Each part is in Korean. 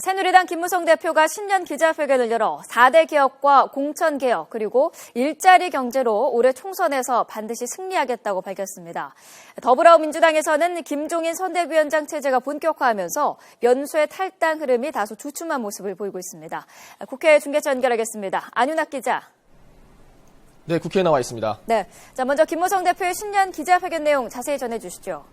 새누리당 김무성 대표가 신년 기자회견을 열어 4대 개혁과 공천개혁 그리고 일자리 경제로 올해 총선에서 반드시 승리하겠다고 밝혔습니다. 더불어민주당에서는 김종인 선대위원장 체제가 본격화하면서 연쇄 탈당 흐름이 다소 주춤한 모습을 보이고 있습니다. 국회 중계차 연결하겠습니다. 안윤학 기자. 네, 국회에 나와 있습니다. 네, 자 먼저 김무성 대표의 신년 기자회견 내용 자세히 전해주시죠.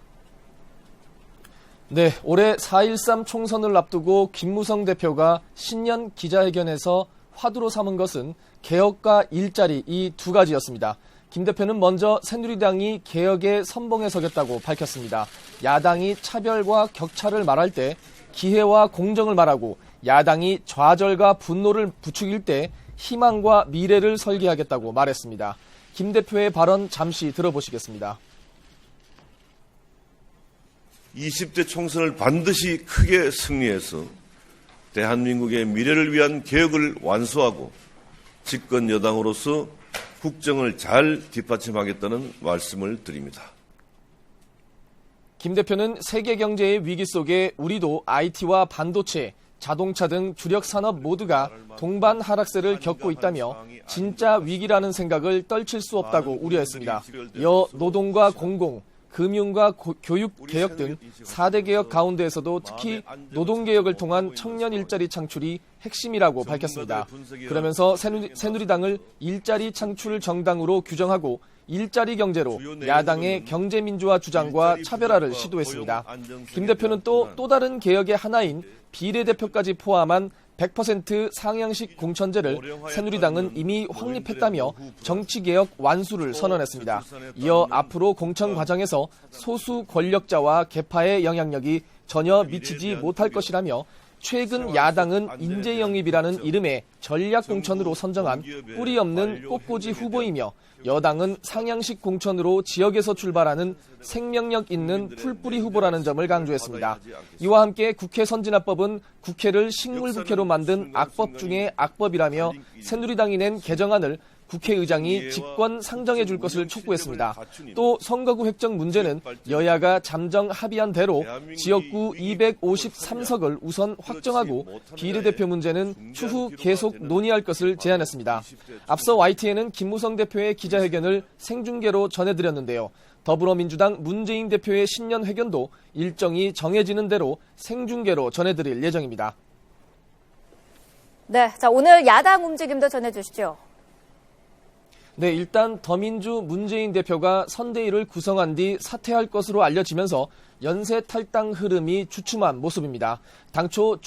네, 올해 4.13 총선을 앞두고 김무성 대표가 신년 기자회견에서 화두로 삼은 것은 개혁과 일자리 이 두 가지였습니다. 김 대표는 먼저 새누리당이 개혁에 선봉에 서겠다고 밝혔습니다. 야당이 차별과 격차를 말할 때 기회와 공정을 말하고 야당이 좌절과 분노를 부추길 때 희망과 미래를 설계하겠다고 말했습니다. 김 대표의 발언 잠시 들어보시겠습니다. 20대 총선을 반드시 크게 승리해서 대한민국의 미래를 위한 개혁을 완수하고 집권 여당으로서 국정을 잘 뒷받침하겠다는 말씀을 드립니다. 김 대표는 세계 경제의 위기 속에 우리도 IT와 반도체, 자동차 등 주력 산업 모두가 동반 하락세를 겪고 있다며 진짜 위기라는 생각을 떨칠 수 없다고 우려했습니다. 이어 노동과 공공, 금융과 교육 개혁 등 4대 개혁 가운데에서도 특히 노동개혁을 통한 청년 일자리 창출이 핵심이라고 밝혔습니다. 그러면서 새누리당을 일자리 창출 정당으로 규정하고 일자리 경제로 야당의 경제민주화 주장과 차별화를 시도했습니다. 김 대표는 또 다른 개혁의 하나인 비례대표까지 포함한 100% 상향식 공천제를 새누리당은 이미 확립했다며 정치개혁 완수를 선언했습니다. 이어 앞으로 공천 과정에서 소수 권력자와 계파의 영향력이 전혀 미치지 못할 것이라며 최근 야당은 인재영입이라는 이름의 전략공천으로 선정한 뿌리 없는 꽃꽂이 후보이며 여당은 상향식 공천으로 지역에서 출발하는 생명력 있는 풀뿌리 후보라는 점을 강조했습니다. 이와 함께 국회 선진화법은 국회를 식물국회로 만든 악법 중의 악법이라며 새누리당이 낸 개정안을 국회의장이 직권 상정해 줄 것을 촉구했습니다. 또 선거구 획정 문제는 여야가 잠정 합의한 대로 지역구 253석을 우선 확정하고 비례대표 문제는 추후 계속 논의할 것을 제안했습니다. 앞서 YTN은 김무성 대표의 기자회견을 생중계로 전해드렸는데요. 더불어민주당 문재인 대표의 신년 회견도 일정이 정해지는 대로 생중계로 전해드릴 예정입니다. 네, 자 오늘 야당 움직임도 전해주시죠. 네, 일단 더민주 문재인 대표가 선대위를 구성한 뒤 사퇴할 것으로 알려지면서 연쇄 탈당 흐름이 주춤한 모습입니다. 당초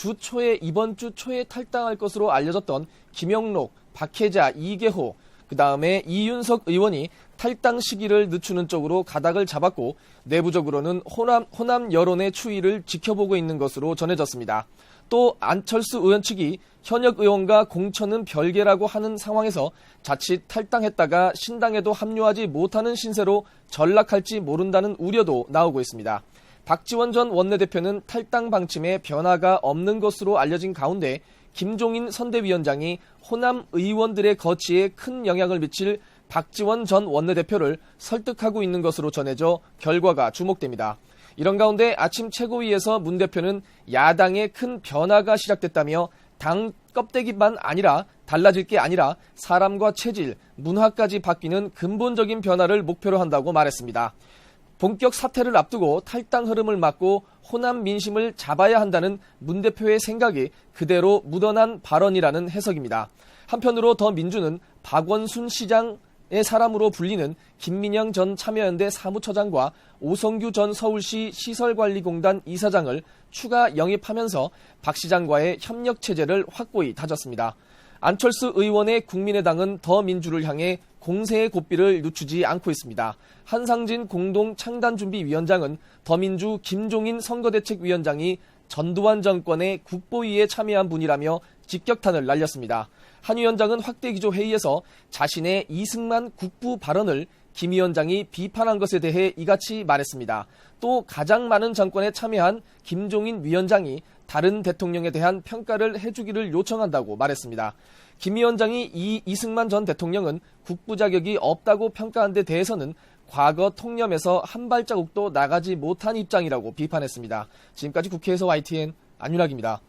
이번 주 초에 탈당할 것으로 알려졌던 김영록, 박혜자, 이계호, 그다음에 이윤석 의원이 탈당 시기를 늦추는 쪽으로 가닥을 잡았고 내부적으로는 호남 여론의 추이를 지켜보고 있는 것으로 전해졌습니다. 또 안철수 의원 측이 현역 의원과 공천은 별개라고 하는 상황에서 자칫 탈당했다가 신당에도 합류하지 못하는 신세로 전락할지 모른다는 우려도 나오고 있습니다. 박지원 전 원내대표는 탈당 방침에 변화가 없는 것으로 알려진 가운데 김종인 선대위원장이 호남 의원들의 거취에 큰 영향을 미칠 박지원 전 원내대표를 설득하고 있는 것으로 전해져 결과가 주목됩니다. 이런 가운데 아침 최고위에서 문 대표는 야당의 큰 변화가 시작됐다며 당 껍데기만 아니라 달라질 게 아니라 사람과 체질, 문화까지 바뀌는 근본적인 변화를 목표로 한다고 말했습니다. 본격 사퇴를 앞두고 탈당 흐름을 막고 호남 민심을 잡아야 한다는 문 대표의 생각이 그대로 묻어난 발언이라는 해석입니다. 한편으로 더민주는 박원순 시장의 사람으로 불리는 김민영 전 참여연대 사무처장과 오성규 전 서울시 시설관리공단 이사장을 추가 영입하면서 박 시장과의 협력 체제를 확고히 다졌습니다. 안철수 의원의 국민의당은 더민주를 향해 공세의 고삐를 늦추지 않고 있습니다. 한상진 공동창단준비위원장은 더민주 김종인 선거대책위원장이 전두환 정권의 국보위에 참여한 분이라며 직격탄을 날렸습니다. 한 위원장은 확대기조회의에서 자신의 이승만 국부 발언을 김 위원장이 비판한 것에 대해 이같이 말했습니다. 또 가장 많은 정권에 참여한 김종인 위원장이 다른 대통령에 대한 평가를 해주기를 요청한다고 말했습니다. 김 위원장이 이승만 전 대통령은 국부 자격이 없다고 평가한 데 대해서는 과거 통념에서 한 발자국도 나가지 못한 입장이라고 비판했습니다. 지금까지 국회에서 YTN 안윤학입니다.